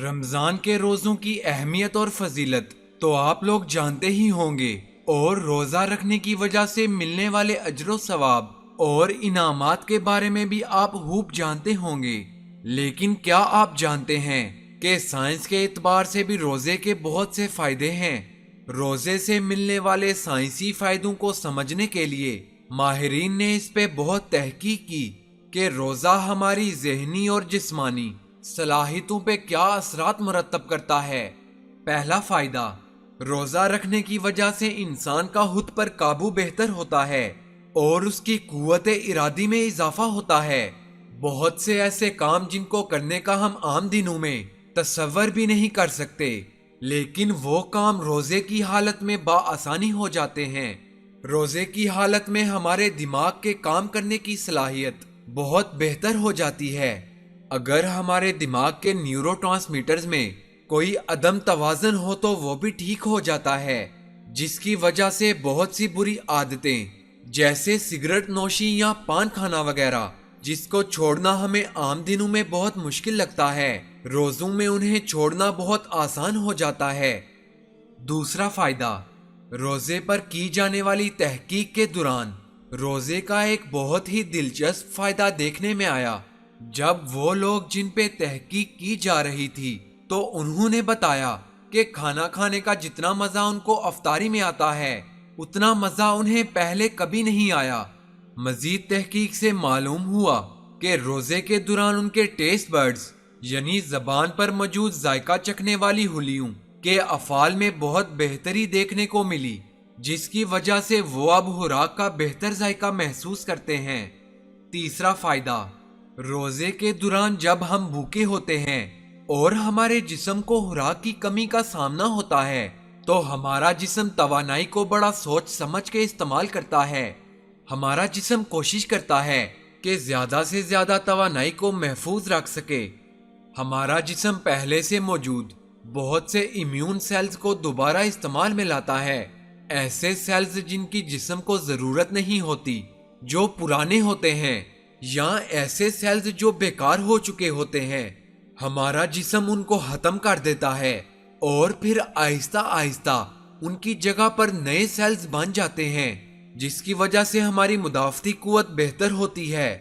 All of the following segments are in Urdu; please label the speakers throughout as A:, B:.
A: رمضان کے روزوں کی اہمیت اور فضیلت تو آپ لوگ جانتے ہی ہوں گے، اور روزہ رکھنے کی وجہ سے ملنے والے اجر و ثواب اور انعامات کے بارے میں بھی آپ خوب جانتے ہوں گے۔ لیکن کیا آپ جانتے ہیں کہ سائنس کے اعتبار سے بھی روزے کے بہت سے فائدے ہیں؟ روزے سے ملنے والے سائنسی فائدوں کو سمجھنے کے لیے ماہرین نے اس پہ بہت تحقیق کی کہ روزہ ہماری ذہنی اور جسمانی صلاحیتوں پہ کیا اثرات مرتب کرتا ہے۔ پہلا فائدہ، روزہ رکھنے کی وجہ سے انسان کا خود پر قابو بہتر ہوتا ہے اور اس کی قوت ارادی میں اضافہ ہوتا ہے۔ بہت سے ایسے کام جن کو کرنے کا ہم عام دنوں میں تصور بھی نہیں کر سکتے، لیکن وہ کام روزے کی حالت میں بآسانی ہو جاتے ہیں۔ روزے کی حالت میں ہمارے دماغ کے کام کرنے کی صلاحیت بہت بہتر ہو جاتی ہے۔ اگر ہمارے دماغ کے نیورو ٹرانسمیٹرز میں کوئی عدم توازن ہو تو وہ بھی ٹھیک ہو جاتا ہے، جس کی وجہ سے بہت سی بری عادتیں جیسے سگریٹ نوشی یا پان کھانا وغیرہ، جس کو چھوڑنا ہمیں عام دنوں میں بہت مشکل لگتا ہے، روزوں میں انہیں چھوڑنا بہت آسان ہو جاتا ہے۔ دوسرا فائدہ، روزے پر کی جانے والی تحقیق کے دوران روزے کا ایک بہت ہی دلچسپ فائدہ دیکھنے میں آیا۔ جب وہ لوگ جن پہ تحقیق کی جا رہی تھی تو انہوں نے بتایا کہ کھانا کھانے کا جتنا مزہ ان کو افطاری میں آتا ہے، اتنا مزہ انہیں پہلے کبھی نہیں آیا۔ مزید تحقیق سے معلوم ہوا کہ روزے کے دوران ان کے ٹیسٹ برڈز یعنی زبان پر موجود ذائقہ چکھنے والی ہلیوں کے افعال میں بہت بہتری دیکھنے کو ملی، جس کی وجہ سے وہ اب خوراک کا بہتر ذائقہ محسوس کرتے ہیں۔ تیسرا فائدہ، روزے کے دوران جب ہم بھوکے ہوتے ہیں اور ہمارے جسم کو خوراک کی کمی کا سامنا ہوتا ہے تو ہمارا جسم توانائی کو بڑا سوچ سمجھ کے استعمال کرتا ہے۔ ہمارا جسم کوشش کرتا ہے کہ زیادہ سے زیادہ توانائی کو محفوظ رکھ سکے۔ ہمارا جسم پہلے سے موجود بہت سے امیون سیلز کو دوبارہ استعمال میں لاتا ہے، ایسے سیلز جن کی جسم کو ضرورت نہیں ہوتی، جو پرانے ہوتے ہیں، یا ایسے سیلز جو بیکار ہو چکے ہوتے ہیں۔ ہمارا جسم ان کو ختم کر دیتا ہے اور پھر آہستہ آہستہ ان کی جگہ پر نئے سیلز بن جاتے ہیں، جس کی وجہ سے ہماری مدافعتی قوت بہتر ہوتی ہے۔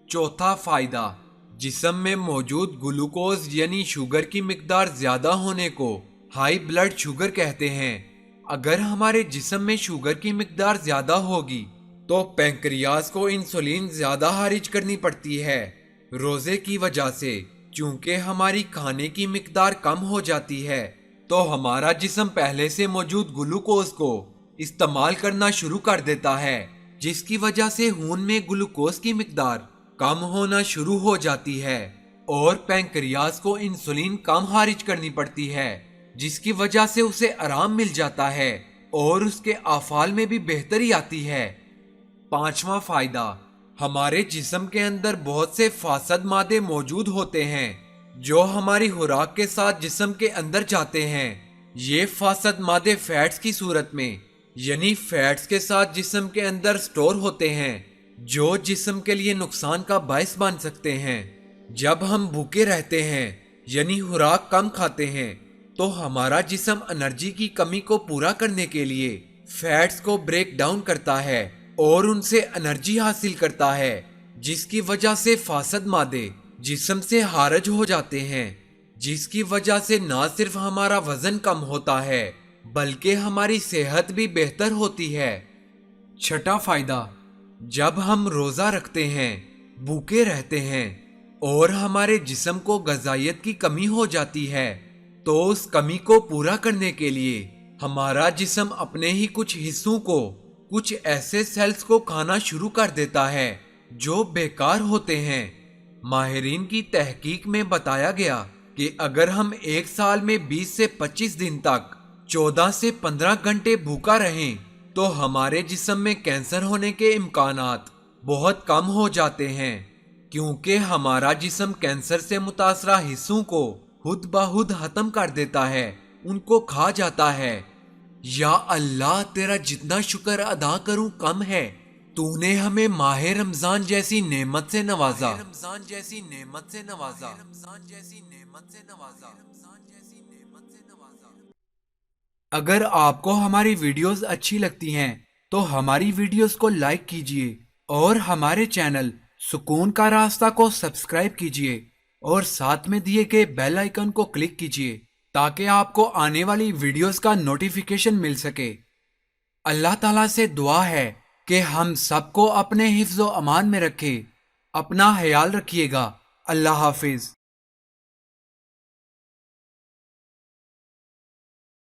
A: چوتھا فائدہ، جسم میں موجود گلوکوز یعنی شوگر کی مقدار زیادہ ہونے کو ہائی بلڈ شوگر کہتے ہیں۔ اگر ہمارے جسم میں شوگر کی مقدار زیادہ ہوگی تو پینکریاس کو انسولین زیادہ خارج کرنی پڑتی ہے۔ روزے کی وجہ سے چونکہ ہماری کھانے کی مقدار کم ہو جاتی ہے تو ہمارا جسم پہلے سے موجود گلوکوز کو استعمال کرنا شروع کر دیتا ہے، جس کی وجہ سے خون میں گلوکوز کی مقدار کم ہونا شروع ہو جاتی ہے اور پینکریاس کو انسولین کم خارج کرنی پڑتی ہے، جس کی وجہ سے اسے آرام مل جاتا ہے اور اس کے افعال میں بھی بہتری آتی ہے۔ پانچواں فائدہ، ہمارے جسم کے اندر بہت سے فاسد مادے موجود ہوتے ہیں جو ہماری خوراک کے ساتھ جسم کے اندر جاتے ہیں۔ یہ فاسد مادے فیٹس کی صورت میں یعنی فیٹس کے ساتھ جسم کے اندر سٹور ہوتے ہیں، جو جسم کے لیے نقصان کا باعث بن سکتے ہیں۔ جب ہم بھوکے رہتے ہیں یعنی خوراک کم کھاتے ہیں تو ہمارا جسم انرجی کی کمی کو پورا کرنے کے لیے فیٹس کو بریک ڈاؤن کرتا ہے اور ان سے انرجی حاصل کرتا ہے، جس کی وجہ سے فاسد مادے جسم سے خارج ہو جاتے ہیں، جس کی وجہ سے نہ صرف ہمارا وزن کم ہوتا ہے بلکہ ہماری صحت بھی بہتر ہوتی ہے۔ چھٹا فائدہ، جب ہم روزہ رکھتے ہیں، بھوکے رہتے ہیں اور ہمارے جسم کو غذائیت کی کمی ہو جاتی ہے تو اس کمی کو پورا کرنے کے لیے ہمارا جسم اپنے ہی کچھ حصوں کو، کچھ ایسے سیلز کو کھانا شروع کر دیتا ہے جو بیکار ہوتے ہیں۔ ماہرین کی تحقیق میں بتایا گیا کہ اگر ہم ایک سال میں 20 سے 25 دن تک 14 سے 15 گھنٹے بھوکا رہیں تو ہمارے جسم میں کینسر ہونے کے امکانات بہت کم ہو جاتے ہیں، کیونکہ ہمارا جسم کینسر سے متاثرہ حصوں کو خود بخود ختم کر دیتا ہے، ان کو کھا جاتا ہے۔ یا اللہ، تیرا جتنا شکر ادا کروں کم ہے، تو نے ہمیں ماہ رمضان جیسی نعمت سے نوازا۔ نعمت سے نوازا اگر آپ کو ہماری ویڈیوز اچھی لگتی ہیں تو ہماری ویڈیوز کو لائک کیجئے اور ہمارے چینل سکون کا راستہ کو سبسکرائب کیجئے اور ساتھ میں دیے گئے بیل آئیکن کو کلک کیجئے تاکہ آپ کو آنے والی ویڈیوز کا نوٹیفیکیشن مل سکے۔ اللہ تعالیٰ سے دعا ہے کہ ہم سب کو اپنے حفظ و امان میں رکھے۔ اپنا خیال رکھیے گا۔ اللہ حافظ۔